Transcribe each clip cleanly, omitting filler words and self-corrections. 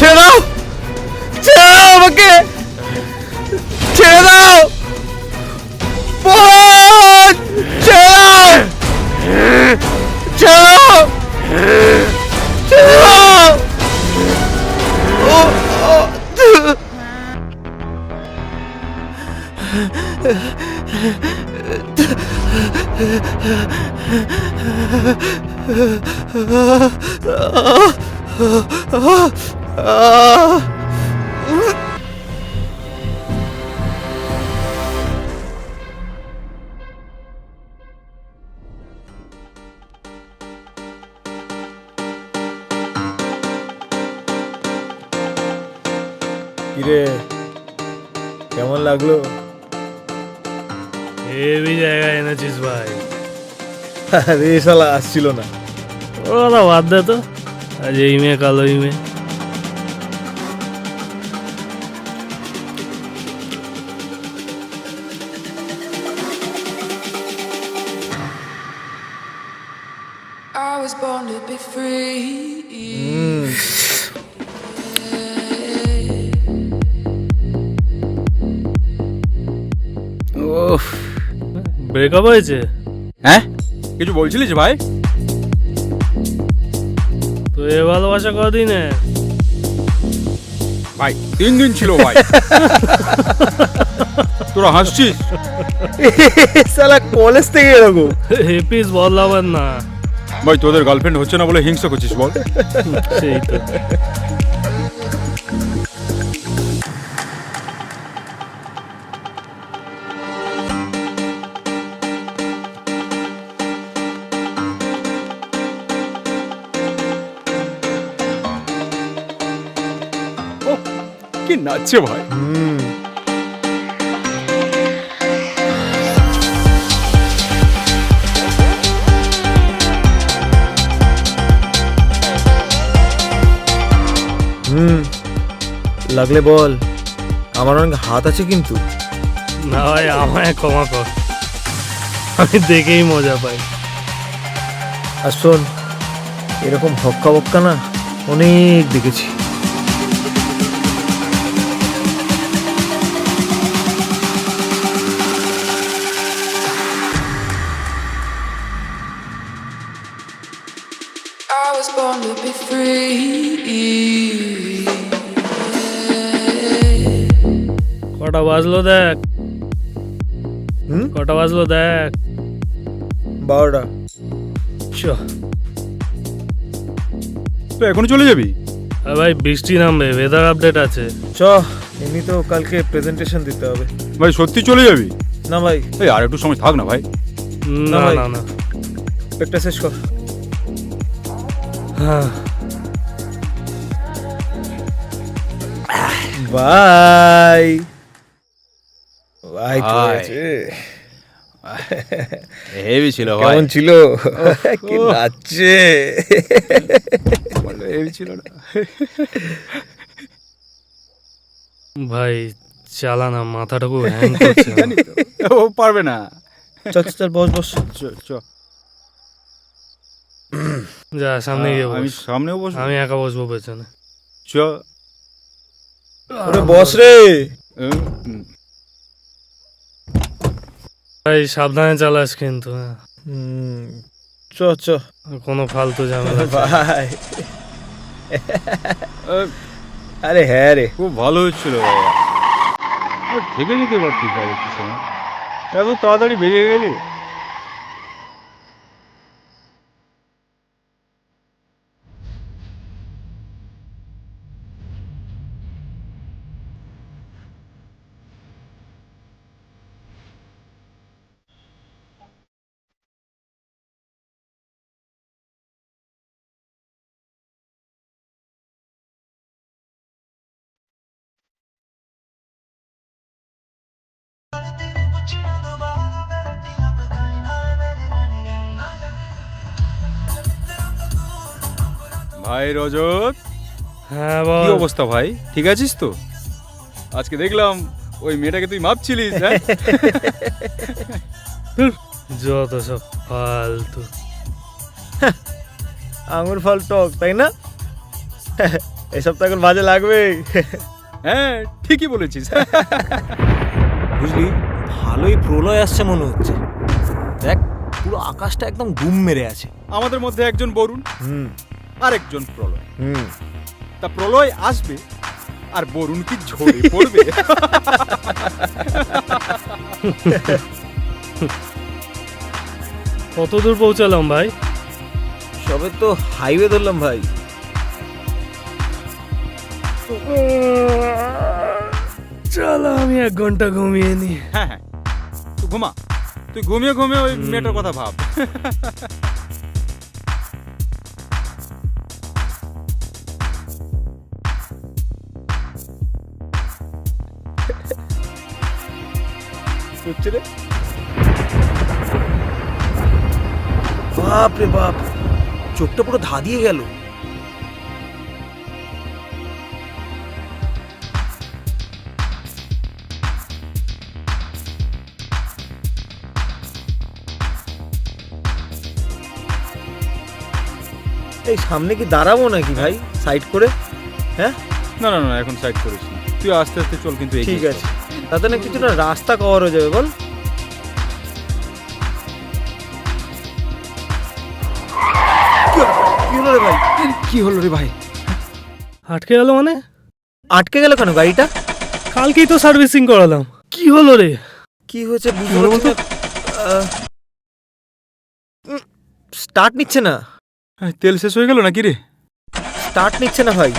ছেড়ে দাও, ছেড়ে দাও আমাকে, ছেড়ে দাও বোন, ছেড়ে দাও, ছেড়ে দাও, ছেড়ে দাও। ও, ও, কিরে কেমন লাগলো? হেভি জায়গায় এনেছিস ভাই। আরে শালা আসছিল না। ওরা বাদ দে তো, আজ এই মেয়ে কালো এই মেয়ে। I was born to be free. Of, breakup হয়েছে? হ্যাঁ, কিছু বলছিলিস ভাই? তো এ ভালোবাসা কদিনে? ভাই 3 দিন ছিল ভাই। তোরা হাসছিস? শালা কলেজ থেকে এরকম। হেপিস বদলাবেন না। ভাই তোদের গার্লফ্রেন্ড হচ্ছে না বলে হিংসা করছিস বল? সেই তো। কি নাচছে ভাই। লাগলে বল, আমার অনেক হাত আছে কিন্তু। না ভাই, আমায় ক্ষমা কর, আমি দেখেই মজা পাই। আর শোন, এরকম হক্কা বক্কা না অনেক দেখেছি। I was born to be free. কটা বাজলো দেখ, কটা বাজলো দেখ। 12টা। চ তো এখনো চলে যাবি? ভাই বৃষ্টি নামবে, ওয়েদার আপডেট আছে। চ, এমনি তো কালকে প্রেজেন্টেশন দিতে হবে। ভাই সত্যি চলে যাবি? না ভাই, এই আর একটু সময় থাক না ভাই। না ভাই। না না, একটা শেষ কর। হ্যাঁ, বাই বাই। Bye. হেভি ছিল ভাই। কেমন ছিল? কি নাচছে! হেভি ছিল না? ভাই চালা না, মাথাটাকে হ্যাং করছে। জানি তো, ও পারবে না। চল চল, বস বস। চ যা সামনে গিয়ে আমি বস। সামনেও বসবো। আমি একা বসবো পেছনে। চ। ওরে বস রে। ভাই সাবধানে চালাস কিন্তু, হ্যাঁ। চ চ। কোনো ফালতু ঝামেলা বাই। আরে হ্যাঁ রে, খুব ভালো হচ্ছিল বাবা। থেকে যেতে পারতিস আর একটু সময়। এত তাড়াতাড়ি বেরিয়ে গেলি। ভাই রজত, হ্যাঁ কি বল। অবস্থা ভাই? ঠিক আছিস তো? আজকে দেখলাম ওই মেয়েটাকে তুই মাপছিলিস। হ্যাঁ, যত সব ফালতু। আঙুর ফল টক, তাই না? এসব তো এখন বাজে লাগবে। হ্যাঁ ঠিকই বলেছিস। বুঝলি, ভালোই প্রলয় আসছে মনে হচ্ছে। দেখ, পুরো আকাশটা একদম গুম মেরে আছে। আমাদের মধ্যে একজন বরুণ, হুম আরেকজন প্রলয়। হুম তা প্রলয় আসবে আর বরুণ কি ঝরে পড়বে। কত দূর পৌঁছালাম ভাই? সবে তো হাইওয়ে ধরলাম ভাই। চলো আমি 1 ঘন্টা ঘুমিয়ে নি। হ্যাঁ হ্যাঁ, তুই ঘুমা, তুই ঘুমিয়ে ঘুমিয়ে ওই মেয়েটার কথা ভাব। হচ্ছে রে, বাপ রে বাপ, চোখটা পুরো ধা দিয়ে গেল। এই সামনে কি দাঁড়াবো নাকি ভাই, সাইড করে? হ্যাঁ না না না, এখন সাইড করিস না, তুই আস্তে আস্তে চল, কিন্তু ঠিক আছে, তাতে না কিছুটা রাস্তা কভার হয়ে যাবে। বল, কি হলো রে ভাই? কি হলো রে ভাই? আটকে গেল মানে? আটকে গেল কেন গাড়িটা? কালকেই তো সার্ভিসিং করালাম। কি হলো রে? কি হয়েছে বুঝতে পারছি না। স্টার্ট নিচ্ছে না। তেল শেষ হয়ে গেল নাকি রে? স্টার্ট নিচ্ছে না ভাই।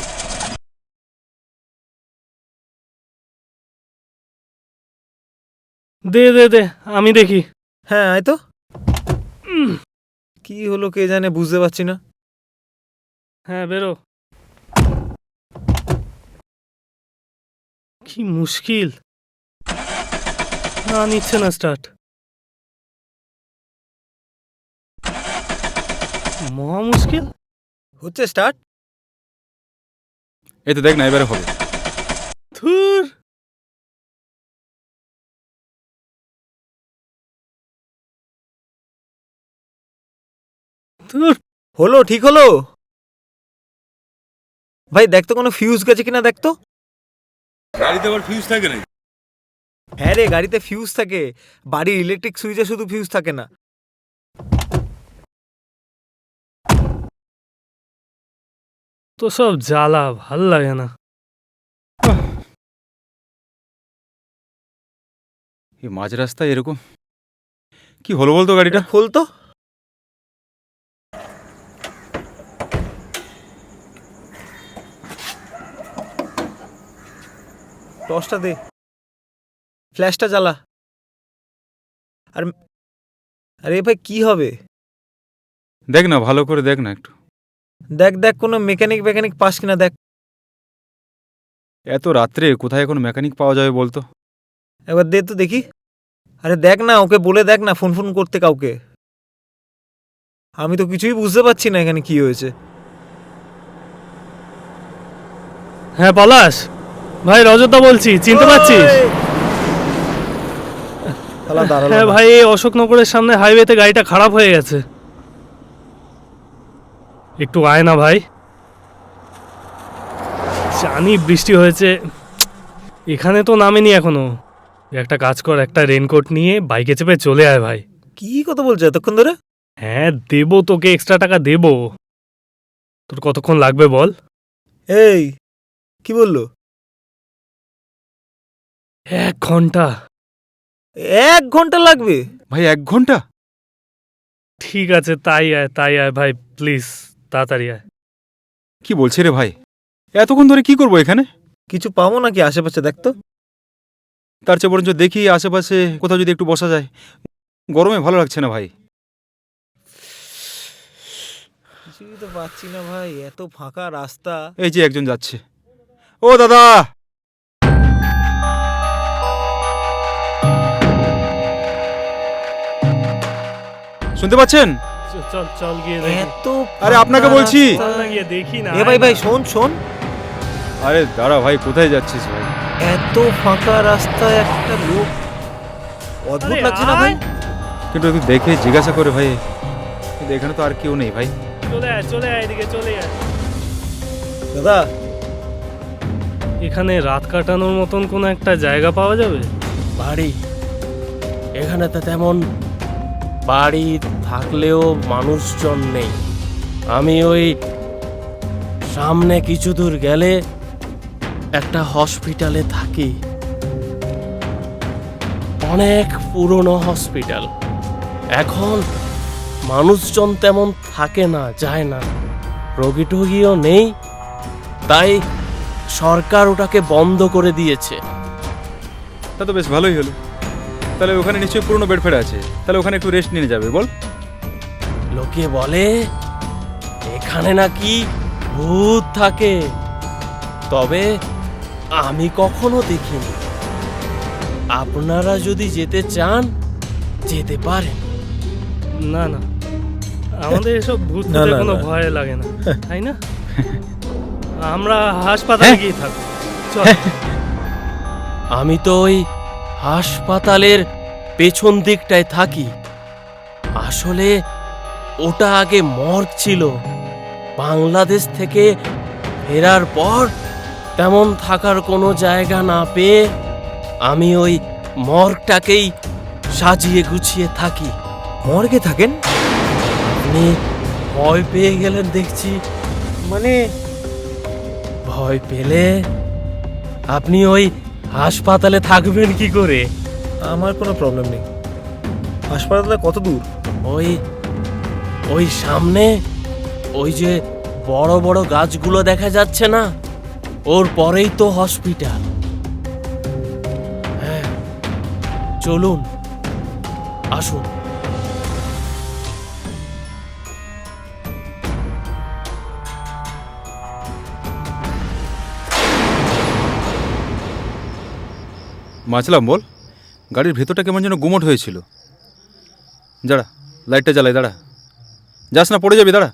দে দে দে, আমি দেখি। হ্যাঁ আয় তো। কি হলো কে জানে, বুঝতে পারছি না। হ্যাঁ বেরো। কি মুশকিল, না নিচ্ছে না স্টার্ট। মহা মুশকিল। হচ্ছে স্টার্ট। এই তো দেখ না, এবারে হবে। ধুর, ধুর। হলো, ঠিক হলো ভাই। দেখ তো কোনো ফিউজ গেছে কিনা, দেখ তো। গাড়িতে আবার ফিউজ থাকে না? হ্যাঁ রে, গাড়িতে ফিউজ থাকে, বাড়ির ইলেকট্রিক সুইচে শুধু ফিউজ থাকে না। তো সব জ্বালা, ভাল লাগে না। এই মাঝ রাস্তায় এরকম কি হলো বলতো? গাড়িটা খোল তো। টর্চটা দে, ফ্ল্যাশটা জ্বালা। আর আরে ভাই কি হবে? দেখ না, ভালো করে দেখ না একটু। দেখ দেখ, কোনো মেকানিক পাস কিনা দেখ। এত রাত্রে কোথায় এখন মেকানিক পাওয়া যাবে বলতো? একবার দে তো দেখি। আরে দেখ না, ওকে বলে দেখ না, ফোন করতে কাউকে। আমি তো কিছুই বুঝতে পারছি না এখানে কি হয়েছে। হ্যাঁ পলাশ ভাই, রজতদা বলছি, চিনতে পারছিস? হ্যাঁ ভাই, এই অশোকনগরের সামনে হাইওয়েতে গাড়িটা খারাপ হয়ে গেছে। একটু আয় না ভাই। জানি বৃষ্টি হয়েছে, এখানে তো নামেনি এখনো। একটা কাজ কর, একটা রেনকোট নিয়ে বাইকে চেপে চলে আয় ভাই। কি কথা বলছো এতক্ষণ ধরে? হ্যাঁ দেবো তোকে, এক্সট্রা টাকা দেবো। তোর কতক্ষণ লাগবে বল? এই কি বললো? 1 ঘন্টা। 1 ঘন্টা লাগবে? ভাই 1 ঘন্টা? ঠিক আছে, তাই আয় ভাই, প্লিজ তাড়াতাড়ি আয়। কি বলছি রে ভাই, এতক্ষণ ধরে কি করবো এখানে? কিছু পাবো নাকি আশেপাশে, দেখ তো। তার চেয়ে বরঞ্চ দেখি আশেপাশে কোথাও যদি একটু বসা যায়, গরমে ভালো লাগছে না ভাই। কিছুই তো পাচ্ছি না ভাই, এত ফাঁকা রাস্তা। এই যে একজন যাচ্ছে। ও দাদা, শুনতে পাচ্ছেন? চল চল গিয়ে দেখি। এত আরে আপনাকে বলছি। চল না গিয়ে দেখি না। এ ভাই শোন। আরে দাঁড়া ভাই, কোথায় যাচ্ছিস ভাই? এত ফাঁকা রাস্তায় একটা লোক, অদ্ভুত আরে লাগছে না ভাই? আয়। কিন্তু একটু দেখে জিজ্ঞাসা করে ভাই, কিন্তু এখানে তো আর কেউ নেই ভাই। চলে আয় এদিকে, চলে আয়। দাদা এখানে রাত কাটানোর মতন কোনো একটা জায়গা পাওয়া যাবে? বাড়ি এখানে তো তেমন বাড়ি থাকলেও মানুষজন নেই। আমি ওই সামনে কিছু দূর গেলে একটা হসপিটালে থাকি, অনেক পুরনো হসপিটাল। এখন মানুষজন তেমন থাকে না, যায় না, রোগী টোগীও নেই, তাই সরকার ওটাকে বন্ধ করে দিয়েছে। তা তো বেশ ভালোই হলো। তাহলে ওখানে নিশ্চয়ই পুরনো বেড ফেড আছে, তাহলে ওখানে একটু রেস্ট নিয়ে যাবে বল। লোকে বলে এখানে নাকি ভূত থাকে, তবে আমি কখনো দেখিনি। আপনারা যদি যেতে চান যেতে পারেন। না না, আমাদের এসব ভূত না, ভূতের না, কোনো না। ভয় লাগে না, তাই না? আমরা হাসপাতালে গিয়ে থাকবো, চল। আমি তো ওই হাসপাতালের পেছন দিকটায় থাকি। আসলে ওটা আগে মর্গ ছিল। বাংলাদেশ থেকে ফেরার পর তেমন থাকার কোনো জায়গা না পেয়ে আমি ওই মর্গটাকেই সাজিয়ে গুছিয়ে থাকি। মর্গে থাকেন? আপনি ভয় পেয়ে গেলেন দেখছি। মানে ভয় পেলে আপনি ওই হাসপাতালে থাকবেন কি করে? আমার কোনো প্রবলেম নেই। হাসপাতালে কত দূর? ওই ওই সামনে ওই যে বড় বড় গাছগুলো দেখা যাচ্ছে না, ওর পরেই তো হসপিটাল। হ্যাঁ, চলুন, আসুন। মাছলাম বল, গাড়ির ভেতরটা কেমন যেন গুমট হয়েছিল। দাঁড়া, লাইটটা জ্বালাই, দাঁড়া, যাস না, পড়ে যাবি, দাঁড়া।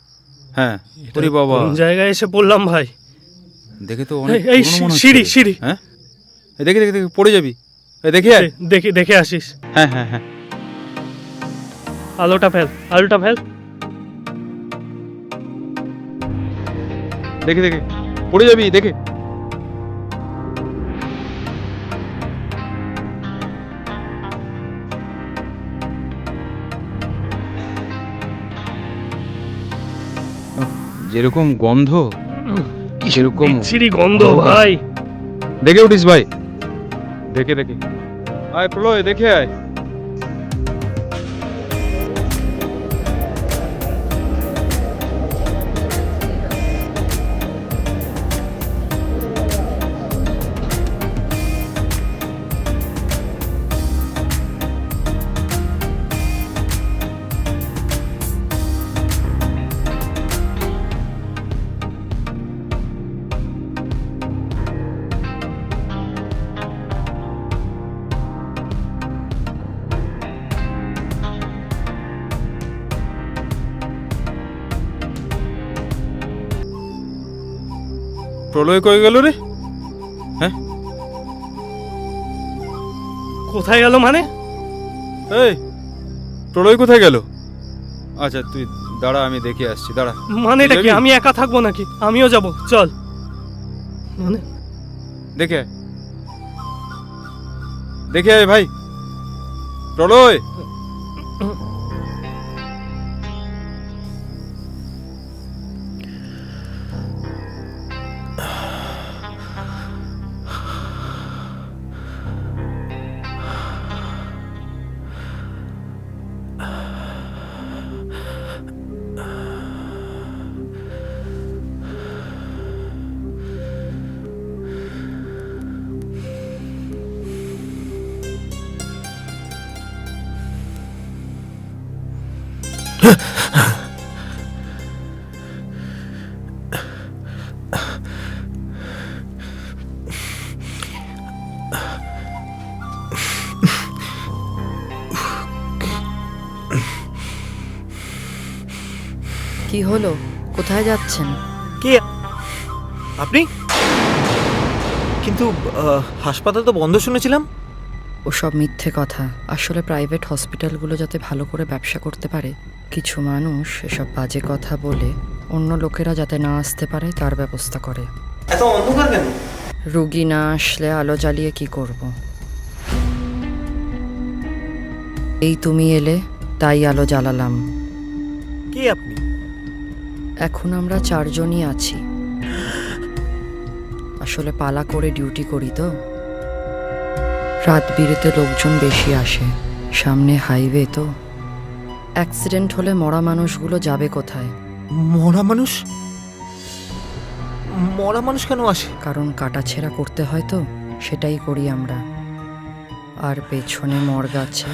হ্যাঁ, ওরে বাবা, কোন জায়গায় এসে পড়লাম ভাই? দেখে তো অনেক এই পুরনো মনে হচ্ছে। সিঁড়ি সিঁড়ি, হ্যাঁ, এই দেখে দেখে দেখে পড়ে যাবি। এই দেখে আয়। দেখে দেখে আসিস। হ্যাঁ হ্যাঁ হ্যাঁ, আলোটা ফেল, আলোটা ফেল। দেখে দেখে পড়ে যাবি, দেখে। যেরকম গন্ধ, সেরকম সিঁড়ি গন্ধ ভাই। দেখে উঠিস ভাই, দেখে দেখে আয়। প্রলয়, দেখে আয়। প্রলয় কই গেল রে? হ্যাঁ, কোথায় গেল মানে? এই প্রলয় কোথায় গেল? আচ্ছা তুই দাঁড়া, আমি দেখে আসছি, দাঁড়া। মানে এটা কি? যাবি? আমি একা থাকবো নাকি? আমিও যাব, চল। মানে দেখে আয়, দেখে আয় ভাই। প্রলয়, কি হলো? কোথায় যাচ্ছেন? কে আপনি? কিন্তু হাসপাতাল তো বন্ধ শুনেছিলাম। ওসব মিথ্যে কথা। আসলে প্রাইভেট হসপিটালগুলো যাতে ভালো করে ব্যবসা করতে পারে, কিছু মানুষ এসব বাজে কথা বলে অন্য লোকেরা যাতে না আসতে পারে তার ব্যবস্থা করে। এত অন্ধকার কেন? রুগী না আসলে আলো জ্বালিয়ে কি করব? এই তুমি এলে তাই আলো জ্বালালাম। কে আপনি? এখন আমরা 4 জনই আছি। আসলে পালা করে ডিউটি করি তো। রাত বিরেতে লোকজন বেশি আসে, সামনে হাইওয়ে তো। অ্যাক্সিডেন্ট হলে মরা মানুষগুলো যাবে কোথায়? মরা মানুষ? মরা মানুষ কেন আসে? কারণ কাটাছেঁড়া করতে হয় তো, সেটাই করি আমরা। আর পেছনে মর্গ আছে,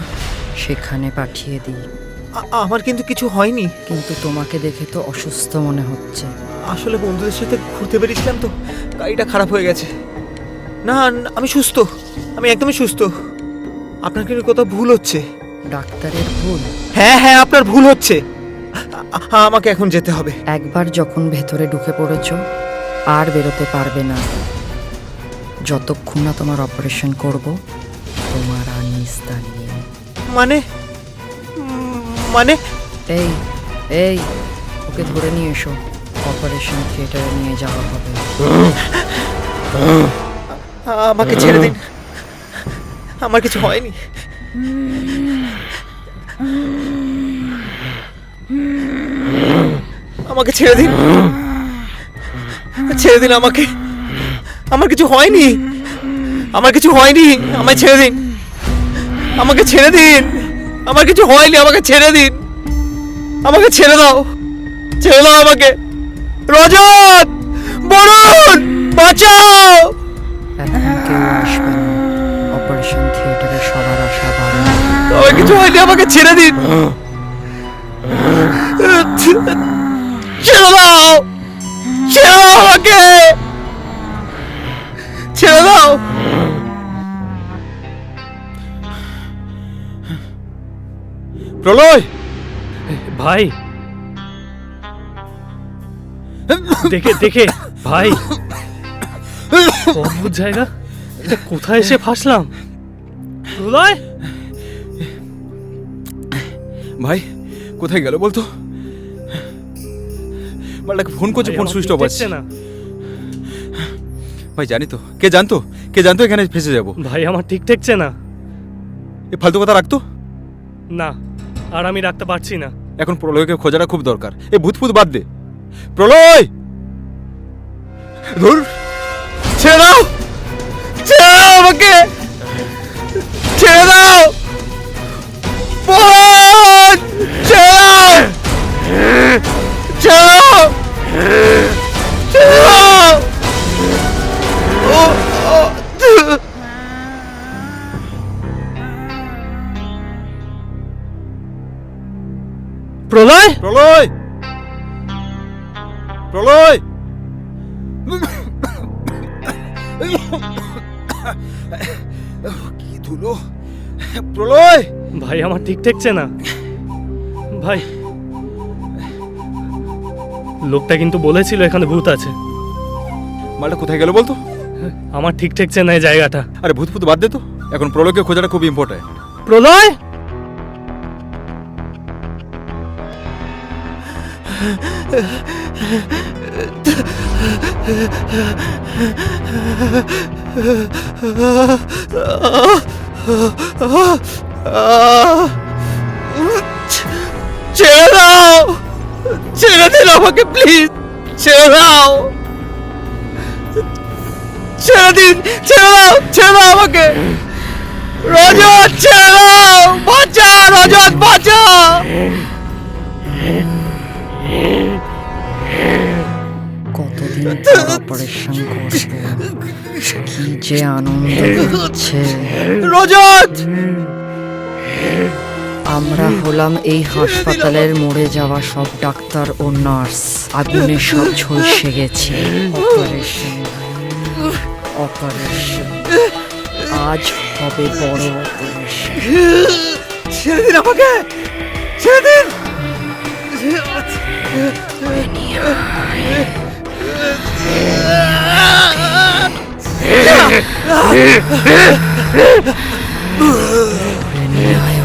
সেখানে পাঠিয়ে দিই। আমার কিন্তু কিছু হয়নি। কিন্তু তোমাকে দেখে তো অসুস্থ মনে হচ্ছে। আসলে বন্ধুদের সাথে ঘুরতে বেরিয়েছিলাম তো, গাড়িটা খারাপ হয়ে গেছে। না না, আমি সুস্থ, আমি একদমই সুস্থ। আপনার কিন্তু কোথাও ভুল হচ্ছে। ডাক্তারের ভুল? হ্যাঁ হ্যাঁ, আপনার ভুল হচ্ছে। আমাকে এখন যেতে হবে। একবার যখন ভেতরে ঢুকে পড়েছো আর বেরোতে পারবে না। যতক্ষণ না তোমার অপারেশন করব, তোমার আর নিস্তার নেই। মানে মানে এই এই ওকে ধরে নিয়ে এসো, অপারেশন থিয়েটারে নিয়ে যাওয়া হবে। আমাকে ছেড়ে দিন, আমার কিছু হয়নি। আমাকে ছেড়ে দিন, ছেড়ে দিন আমাকে। আমার কিছু হয়নি, আমার কিছু হয়নি। আমায় ছেড়ে দিন, আমাকে ছেড়ে দিন। আমার কিছু হয়নি, আমাকে ছেড়ে দিন। আমাকে ছেড়ে দাও, ছেড়ে দাও আমাকে। রজত, বরুণ, বাঁচাও। এখন কেউ আসবে না, অপারেশন থিয়েটারে সবার আশা বাড়ে। আমার কিছু হয়নি, আমাকে ছেড়ে দিন। ছেড়ে দাও, ছেড়ে দাও আমাকে, ছেড়ে দাও। প্রলয়, ভাই দেখে দেখে ভাই, অদ্ভুত জায়গা, এটা কোথায় এসে ফাঁসলাম? প্রলয়, ভাই কোথায় গেল বলতো? মালটাকে ফোন করছে, ভাই, ফোন আমার সুইচ ঠিক অফ আছে। ঠেকছে না। ভাই জানি তো, কে জানতো এখানে ফেসে যাবো। ভাই আমার ঠিক ঠেকছে না। এ ফালতু কথা রাখতো। না, আর আমি রাখতে পারছি না। এখন প্রলয়কে খোঁজাটা খুব দরকার। এ ভূত বাদ দে। প্রলয়, ধুর, ছেড়ে দাও, ছেড়ে দাও আমাকে, ছেড়ে দাও। বরুণ, ছেড়ে দাও, ছেড়ে দাও, ছেড়ে দাও। ও, ও, প্রলয়, প্রলয়, প্রলয়, কি ধুলো। প্রলয়, ভাই আমার ঠিক ঠেকছে না। ভাই, লোকটা কিন্তু বলেছিল এখানে ভূত আছে। মালটা কোথায় গেল বলতো? আমার ঠিক ঠেকছে না এই জায়গাটা। আরে ভূত বাদ দে তো, এখন প্রলয়কে খোঁজাটা খুব ইম্পর্টেন্ট। প্রলয়, ছেড়ে দাও, ছেড়ে দিন আমাকে প্লিজ, ছেড়ে দাও, ছেড়ে দিন, ছেড়ে দাও, ছেড়ে দাও আমাকে। রজত, ছেড়ে দাও, বাঁচা রজত, বাঁচা। কতদিন পর অপারেশন করব, কি যে আনন্দ হচ্ছে। রজত, আমরা হলাম এই হাসপাতালের মরে যাওয়া সব ডাক্তার ও নার্স। আগুনে সব ঝলসে গেছে। অপারেশন, অপারেশন, আজ হবে বড় অপারেশন। ছেড়ে দিন আমাকে, ছেড়ে দিন।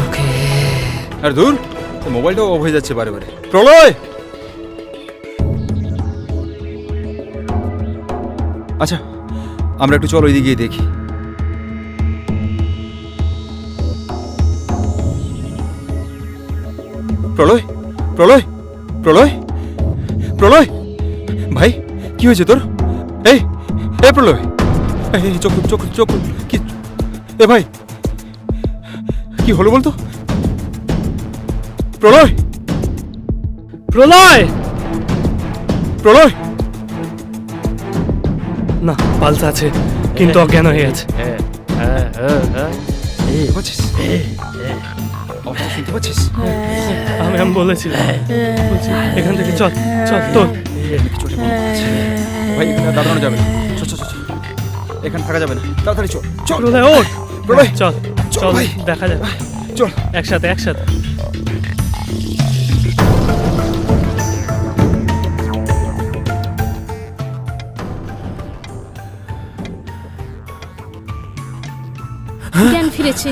ওকে আর দূর, মোবাইলটাও অফ হয়ে যাচ্ছে বারে বারে। প্রলয়, আচ্ছা আমরা একটু চল ওইদিকে গিয়ে দেখি। প্রলয়, প্রলয়, প্রলয়, প্রলয়, ভাই কি হয়েছে তোর? এই এ প্রলয়, এই চোখ চোখ চোখ, কি এ ভাই কি হলো বলতো? প্রলয়, প্রলয়! প্রলয়, না, পালস আছে কিন্তু অজ্ঞান হয়ে গেছে। শুনতে পাচ্ছিস? আওয়াজটা শুনতে পাচ্ছিস? আমি বলেছিলাম, বলছি, এখান থেকে চল চল তোর। কিছু একটা মনে হচ্ছে। ভাই এখানে দাঁড়ানো যাবে না, চল চল চল চল। এখানে থাকা যাবে না, তাড়াতাড়ি চল চল। প্রলয় ওঠ, প্রলয় চল চল চল, ভাই। দেখা যাবে, চল। একসাথে একসাথে। জ্ঞান ফিরেছে,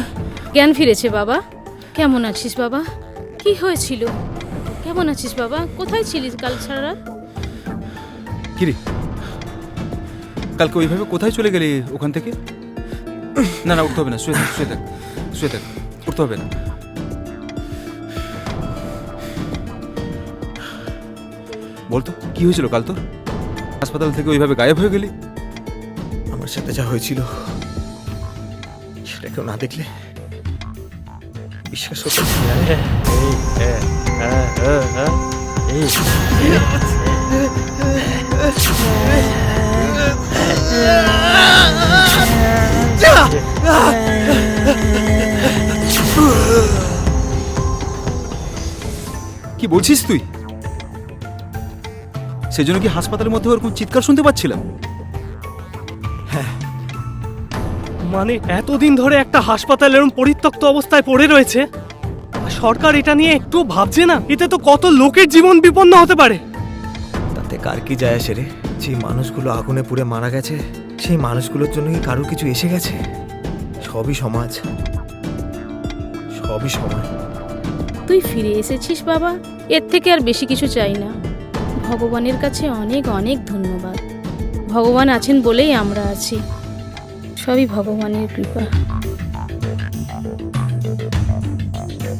জ্ঞান ফিরেছে বাবা। কেমন আছিস বাবা? কি হয়েছিল? কেমন আছিস বাবা? কোথায় ছিলিস কাল সারা রাত? কিরে কালকে ওইভাবে কোথায় চলে গেলি ওখান থেকে? না না, উঠতে হবে না, শুয়ে থাক শুয়ে থাক শুয়ে থাক, উঠতে হবে না। বলতো কি হয়েছিল কাল তোর? হাসপাতাল থেকে ওইভাবে গায়েব হয়ে গেলি? আমার সাথে যা হয়েছিল সেটা কেউ না দেখলে বিশ্বাস করতে পারছি না রে। কি বলছিস তুই? সেজন্য কি হাসপাতালের মধ্যে ওরকম চিৎকার শুনতে পাচ্ছিলাম? মানে এতদিন ধরে একটা হাসপাতাল এরকম পরিত্যক্ত অবস্থায় পড়ে রয়েছে, আর সরকার এটা নিয়ে একটু ভাবছে না? এতে তো কত লোকের জীবন বিপন্ন হতে পারে। তাতে কার কি যায় আসে রে? যে মানুষগুলো আগুনে পুড়ে মারা গেছে সেই মানুষগুলোর জন্য কি কারোর কিছু এসে গেছে? সবই সমাজ, সবই সময়। তুই ফিরে এসেছিস বাবা, এর থেকে আর বেশি কিছু চাই না। ভগবানের কাছে অনেক অনেক ধন্যবাদ। ভগবান আছেন বলেই আমরা আছি, সবই ভগবানের কৃপা।